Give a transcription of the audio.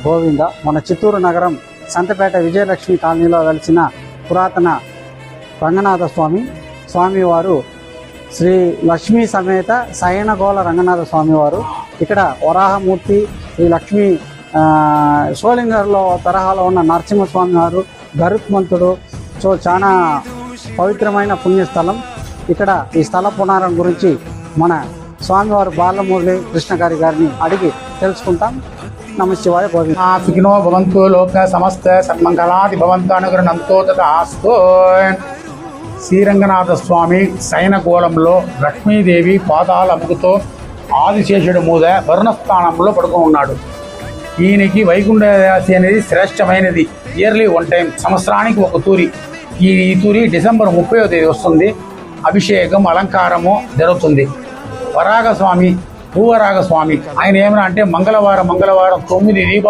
గోవింద. మన చిత్తూరు నగరం సంతపేట విజయలక్ష్మి కాలనీలో వెలిసిన పురాతన రంగనాథ స్వామివారు శ్రీ లక్ష్మీ సమేత శయనగోళ రంగనాథ స్వామివారు. ఇక్కడ వరాహమూర్తి, శ్రీ లక్ష్మీ షోలింగర్లో తరహాలో ఉన్న నరసింహస్వామి వారు, గరుత్మంతుడు. సో చాలా పవిత్రమైన పుణ్యస్థలం. ఇక్కడ ఈ స్థల పునారం గురించి మన స్వామివారు బాలమురళి కృష్ణ గారిని అడిగి తెలుసుకుంటాం. నమశివాయ. సుఖినో భవంతు లోక సమస్త సన్మంగళాది భవంతు అనుగ్రహంతో తదాస్తు. శ్రీరంగనాథ స్వామి శయనగోళంలో లక్ష్మీదేవి పాదాల అముకుతో ఆదిశేషుడు మూద వరుణస్థానంలో పడుకుని ఉన్నాడు. ఈయనకి వైకుంఠ రాశి అనేది శ్రేష్టమైనది. ఇయర్లీ 1 టైం, సంవత్సరానికి ఒక తూరి. ఈ తూరి డిసెంబర్ 30వ తేదీ వస్తుంది. అభిషేకం, అలంకారము జరుగుతుంది. వరాగస్వామి, భూవరాగస్వామి ఆయన ఏమన్నా అంటే మంగళవారం 9 దీపాలు